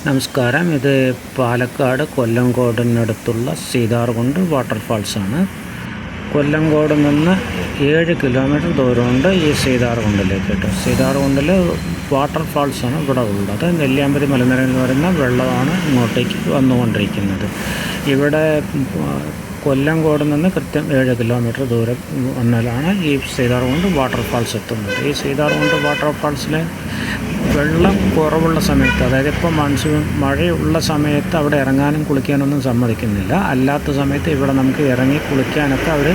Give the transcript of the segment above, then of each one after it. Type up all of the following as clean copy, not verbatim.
നമസ്കാരം. ഇത് പാലക്കാട് കൊല്ലങ്കോടിനടുത്തുള്ള സീതാർകുണ്ട് വാട്ടർഫാൾസാണ്. കൊല്ലങ്കോട് നിന്ന് 7 കിലോമീറ്റർ ദൂരമുണ്ട് ഈ സീതാർകുണ്ടിലേക്ക് കേട്ടോ. സീതാർകുണ്ടിൽ വാട്ടർഫാൾസാണ് ഇവിടെ ഉള്ളത്. നെല്ലിയാമ്പതി മലനിരയിൽ നിന്ന് വരുന്ന വെള്ളമാണ് ഇങ്ങോട്ടേക്ക് വന്നുകൊണ്ടിരിക്കുന്നത്. ഇവിടെ കൊല്ലങ്കോട് നിന്ന് കൃത്യം 7 കിലോമീറ്റർ ദൂരം വന്നാലാണ് ഈ സീതാർകുണ്ട് വാട്ടർഫാൾസ് എത്തുന്നത്. ഈ സീതാർകുണ്ട് വാട്ടർഫാൾസിൽ വെള്ളം കുറവുള്ള സമയത്ത്, അതായത് ഇപ്പോൾ മൺസൂൺ മഴയുള്ള സമയത്ത് അവിടെ ഇറങ്ങാനും കുളിക്കാനൊന്നും സമ്മതിക്കുന്നില്ല. അല്ലാത്ത സമയത്ത് ഇവിടെ നമുക്ക് ഇറങ്ങി കുളിക്കാനൊക്കെ അവർ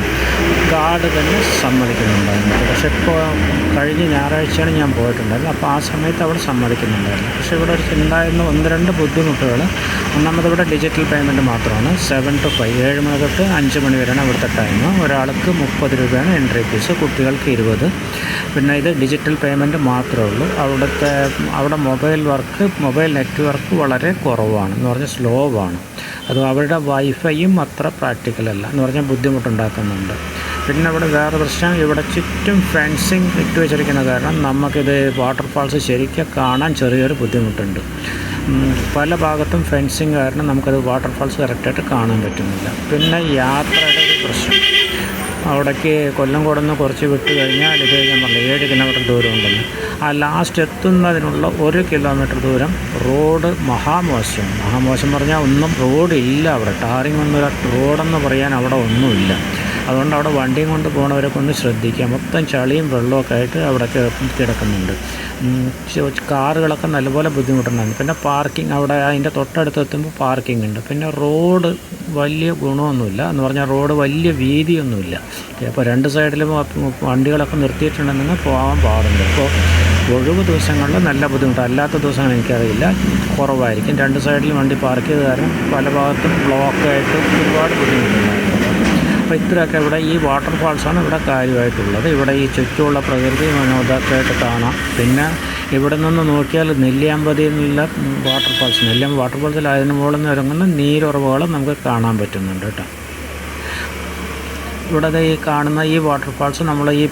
ഗാർഡ് തന്നെ സമ്മതിക്കുന്നുണ്ടായിരുന്നു. പക്ഷേ ഇപ്പോൾ കഴിഞ്ഞ ഞായറാഴ്ചയാണ് ഞാൻ പോയിട്ടുണ്ടായിരുന്നു. അപ്പോൾ ആ സമയത്ത് അവിടെ സമ്മതിക്കുന്നുണ്ടായിരുന്നു. പക്ഷേ ഇവിടെ ഉണ്ടായിരുന്ന 1-2 ബുദ്ധിമുട്ടുകൾ. ഒന്നാമത് ഇവിടെ ഡിജിറ്റൽ പേയ്മെൻറ്റ് മാത്രമാണ്. 7 to 5, 7 മണി തൊട്ട് 5 മണി വരെയാണ് ഇവിടുത്തെ ടൈം. ഒരാൾക്ക് 30 രൂപയാണ് എൻട്രി ഫീസ്, കുട്ടികൾക്ക് 20. പിന്നെ ഇത് ഡിജിറ്റൽ പേയ്മെൻറ്റ് മാത്രമേ ഉള്ളൂ. അവിടെ മൊബൈൽ നെറ്റ്വർക്ക് വളരെ കുറവാണ്, എന്ന് പറഞ്ഞാൽ സ്ലോ ആണ്. അത് അവരുടെ വൈഫൈയും അത്ര പ്രാക്ടിക്കലല്ല, എന്ന് പറഞ്ഞാൽ ബുദ്ധിമുട്ടുണ്ടാക്കുന്നുണ്ട്. പിന്നെ ഇവിടെ വേറെ പ്രശ്നം, ഇവിടെ ചുറ്റും ഫെൻസിങ് ഇട്ട് വെച്ചിരിക്കുന്ന കാരണം നമുക്കിത് വാട്ടർഫാൾസ് ശരിക്കും കാണാൻ ചെറിയൊരു ബുദ്ധിമുട്ടുണ്ട്. പല ഭാഗത്തും ഫെൻസിങ് കാരണം നമുക്കത് വാട്ടർഫാൾസ് കറക്റ്റായിട്ട് കാണാൻ പറ്റുന്നില്ല. പിന്നെ യാത്രയുടെ ഒരു പ്രശ്നം, അവിടേക്ക് കൊല്ലങ്കോട് നിന്ന് കുറച്ച് വിട്ട് കഴിഞ്ഞാൽ ഇത് ഞാൻ പറഞ്ഞു 7 കിലോമീറ്റർ ദൂരം ഉണ്ടെന്ന്. ആ ലാസ്റ്റ് എത്തുന്നതിനുള്ള 1 കിലോമീറ്റർ ദൂരം റോഡ് മഹാമോശം പറഞ്ഞാൽ ഒന്നും റോഡില്ല അവിടെ. ടാറിങ് ഒന്നുമില്ല, റോഡെന്ന് പറയാൻ അവിടെ ഒന്നുമില്ല. അതുകൊണ്ട് അവിടെ വണ്ടിയും കൊണ്ട് പോകുന്നവരൊക്കെ ഒന്ന് ശ്രദ്ധിക്കുക. മൊത്തം ചളിയും വെള്ളമൊക്കെ ആയിട്ട് അവിടെ കിടക്കുന്നുണ്ട്. കാറുകളൊക്കെ നല്ലപോലെ ബുദ്ധിമുട്ടുണ്ടായിരുന്നു. പിന്നെ പാർക്കിംഗ്, അവിടെ അതിൻ്റെ തൊട്ടടുത്ത് എത്തുമ്പോൾ പാർക്കിംഗ് ഉണ്ട്. പിന്നെ റോഡ് വലിയ ഗുണമൊന്നുമില്ല, എന്ന് പറഞ്ഞാൽ റോഡ് വലിയ വീതിയൊന്നുമില്ല. അപ്പോൾ 2 സൈഡിലും വണ്ടികളൊക്കെ നിർത്തിയിട്ടുണ്ടെങ്കിൽ പോകാൻ പാടുണ്ട്. ഇപ്പോൾ ഒഴിവ് ദിവസങ്ങളിൽ നല്ല ബുദ്ധിമുട്ട്, അല്ലാത്ത ദിവസങ്ങൾ എനിക്കറിയില്ല, കുറവായിരിക്കും. 2 സൈഡിലും വണ്ടി പാർക്ക് ചെയ്ത് കാരണം പല ഭാഗത്തും ബ്ലോക്കായിട്ട് ഒരുപാട് ബുദ്ധിമുട്ടുണ്ടായിരുന്നു. അപ്പോൾ ഇത്രയൊക്കെ ഇവിടെ ഈ വാട്ടർഫാൾസാണ് ഇവിടെ കാര്യമായിട്ടുള്ളത്. ഇവിടെ ഈ ചുറ്റുമുള്ള പ്രകൃതി മനോഹരമായിട്ട് കാണാം. പിന്നെ ഇവിടെ നിന്ന് നോക്കിയാൽ നെല്ലിയാമ്പതി എന്നുള്ള വാട്ടർഫാൾസിൽ അതിന് മുകളിൽ നിന്ന് ഇറങ്ങുന്ന നീരുറവുകൾ നമുക്ക് കാണാൻ പറ്റുന്നുണ്ട് കേട്ടോ. ഇവിടെ ഈ കാണുന്ന ഈ വാട്ടർഫാൾസ് നമ്മൾ ഈ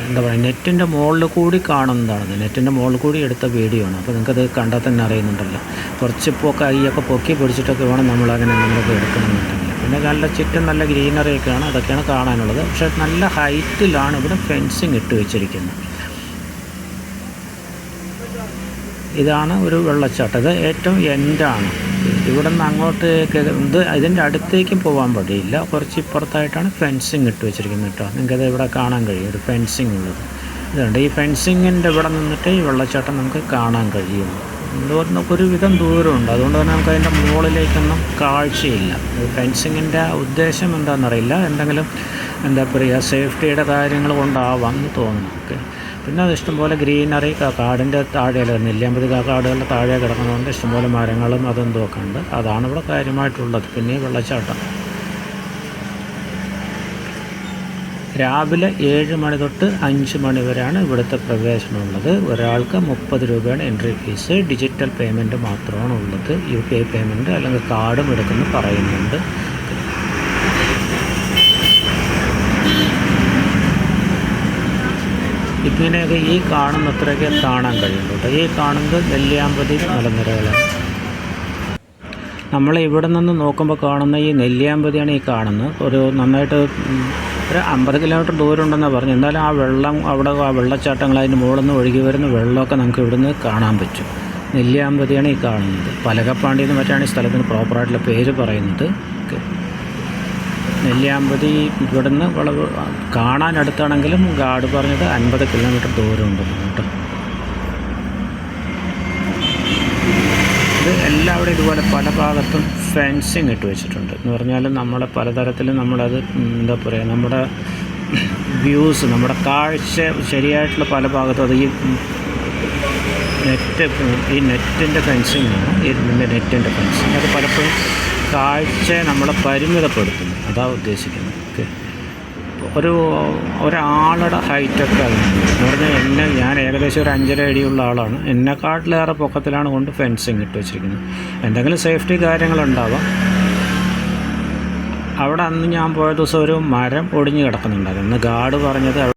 എന്താ പറയുക നെറ്റിൻ്റെ മുകളിൽ കൂടി കാണുന്നതാണ്. നെറ്റിൻ്റെ മുകളിൽ കൂടി എടുത്ത വീഡിയോ ആണ്. അപ്പോൾ നിങ്ങൾക്കത് കണ്ടാൽ തന്നെ അറിയുന്നുണ്ടല്ലോ. കുറച്ചിപ്പോൾ കൈയൊക്കെ പൊക്കി പിടിച്ചിട്ടൊക്കെ വേണം നമ്മളങ്ങനെ നമ്മളൊക്കെ എടുക്കണമെന്നുണ്ടെങ്കിൽ. പിന്നെ നല്ല ചുറ്റും നല്ല ഗ്രീനറിയൊക്കെയാണ്, അതൊക്കെയാണ് കാണാനുള്ളത്. പക്ഷേ നല്ല ഹൈറ്റിലാണ് ഇവിടെ ഫെൻസിങ് ഇട്ട് വെച്ചിരിക്കുന്നത്. ഇതാണ് ഒരു വെള്ളച്ചാട്ടം. ഇത് ഏറ്റവും എൻഡാണ്. ഇവിടെ നിന്ന് അങ്ങോട്ട് ഇതിൻ്റെ അടുത്തേക്കും പോകാൻ വഴിയില്ല. കുറച്ച് ഇപ്പുറത്തായിട്ടാണ് ഫെൻസിങ് ഇട്ട് വെച്ചിരിക്കുന്നത് കേട്ടോ. നിങ്ങൾക്കത് ഇവിടെ കാണാൻ കഴിയും, ഒരു ഫെൻസിങ് ഉള്ളത്. ഇതുണ്ട്, ഈ ഫെൻസിങ്ങിൻ്റെ ഇവിടെ നിന്നിട്ട് ഈ വെള്ളച്ചാട്ടം നമുക്ക് കാണാൻ കഴിയും. ഒരുവിധം ദൂരമുണ്ട്. അതുകൊണ്ട് തന്നെ നമുക്ക് അതിൻ്റെ മുകളിലേക്കൊന്നും കാഴ്ചയില്ല. ഫെൻസിങ്ങിൻ്റെ ഉദ്ദേശം എന്താണെന്നറിയില്ല, എന്തെങ്കിലും എന്താ പറയുക സേഫ്റ്റിയുടെ കാര്യങ്ങൾ കൊണ്ടാവാം എന്ന് തോന്നുന്നു. ഓക്കെ. പിന്നെ അത് ഇഷ്ടംപോലെ ഗ്രീനറി, കാടിൻ്റെ താഴെയല്ല, നെല്ലിയാമ്പതി കാടുകളുടെ താഴെ കിടക്കുന്നതുകൊണ്ട് ഇഷ്ടംപോലെ മരങ്ങളും അതെന്തോ ഒക്കെ ഉണ്ട്. അതാണ് ഇവിടെ കാര്യമായിട്ടുള്ളത്. പിന്നെ ഈ വെള്ളച്ചാട്ടം രാവിലെ 7 മണി തൊട്ട് 5 മണി വരെയാണ് ഇവിടുത്തെ പ്രവേശനമുള്ളത്. ഒരാൾക്ക് 30 രൂപയാണ് എൻട്രി ഫീസ്. ഡിജിറ്റൽ പേയ്മെൻറ്റ് മാത്രമാണ് ഉള്ളത്. UPI പേയ്മെൻറ്റ് അല്ലെങ്കിൽ കാർഡും എടുക്കുന്നു പറയുന്നുണ്ട്. ഇങ്ങനെയൊക്കെ ഈ കാണുന്നത്രയൊക്കെ കാണാൻ കഴിയുള്ളൂ കേട്ടോ. ഈ കാണുന്നത് നെല്ലിയാമ്പതി മലനിരകളാണ്. നമ്മൾ ഇവിടെ നിന്ന് നോക്കുമ്പോൾ കാണുന്ന ഈ നെല്ലിയാമ്പതിയാണ് ഈ കാണുന്നത്. ഒരു നന്നായിട്ട് ഒരു 50 കിലോമീറ്റർ ദൂരം ഉണ്ടെന്നാണ് പറഞ്ഞു. എന്നാലും ആ വെള്ളം അവിടെ ആ വെള്ളച്ചാട്ടങ്ങൾ അതിൻ്റെ മുകളിൽ നിന്ന് ഒഴുകി വരുന്ന വെള്ളമൊക്കെ നമുക്ക് ഇവിടുന്ന് കാണാൻ പറ്റും. നെല്ലിയാമ്പതിയാണ് ഈ കാണുന്നത്. പലകപ്പാണ്ടി എന്ന് മറ്റാണ് ഈ സ്ഥലത്തിന് പ്രോപ്പറായിട്ടുള്ള പേര് പറയുന്നത്. നെല്ലിയാമ്പതി ഇവിടുന്ന് കാണാൻ അടുത്താണെങ്കിലും ഗാർഡ് പറഞ്ഞത് 50 കിലോമീറ്റർ ദൂരം ഉണ്ടെന്ന് കേട്ടോ. ഇത് എല്ലാവരും ഇതുപോലെ പല ഭാഗത്തും ഫെൻസിങ് ഇട്ട് വെച്ചിട്ടുണ്ട്. എന്ന് പറഞ്ഞാൽ നമ്മളെ പലതരത്തിലും നമ്മളത് എന്താ പറയുക, നമ്മുടെ വ്യൂസ്, നമ്മുടെ കാഴ്ച ശരിയായിട്ടുള്ള പല ഭാഗത്തും അത് ഈ നെറ്റിൻ്റെ ഫെൻസിങ്ങാണ്. നെറ്റിൻ്റെ ഫെൻസിങ് അത് പലപ്പോഴും കാഴ്ചയെ നമ്മളെ പരിമിതപ്പെടുത്തുന്നു. അതാണ് ഉദ്ദേശിക്കുന്നത്. ഓക്കെ. ഒരാളുടെ ഹൈറ്റൊക്കെ അതിനുണ്ട്. എന്ന് പറഞ്ഞാൽ ഞാൻ ഏകദേശം ഒരു 5.5 അടിയുള്ള ആളാണ്. എന്നെക്കാട്ടിലേറെ പൊക്കത്തിലാണ് കൊണ്ട് ഫെൻസിങ് ഇട്ട് വെച്ചിരിക്കുന്നത്. എന്തെങ്കിലും സേഫ്റ്റി കാര്യങ്ങളുണ്ടാവാം. അവിടെ അന്ന് ഞാൻ പോയ ദിവസം ഒരു മരം ഒടിഞ്ഞ് കിടക്കുന്നുണ്ടായിരുന്നു. അന്ന് ഗാർഡ് പറഞ്ഞത്